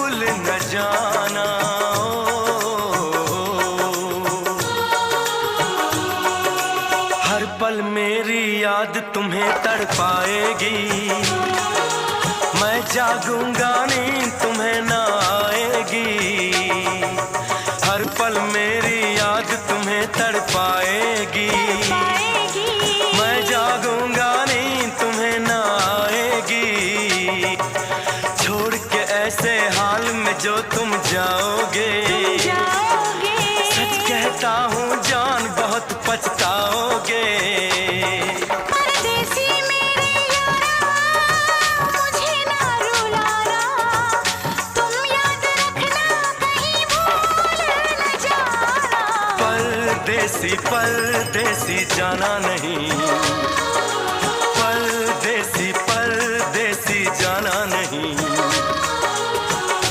भूल न जाना। हर पल मेरी याद तुम्हें तड़पाएगी, मैं जागूंगा नींद तुम्हें ना आएगी। हर पल मेरी याद तुम्हें तड़पाएगी, मैं जागूंगा नींद तुम्हें ना आएगी। छोड़ के ऐसे हाल में जो तुम जाओगे, सच कहता हूँ जान बहुत पछताओगे। परदेसी परदेसी जाना नहीं।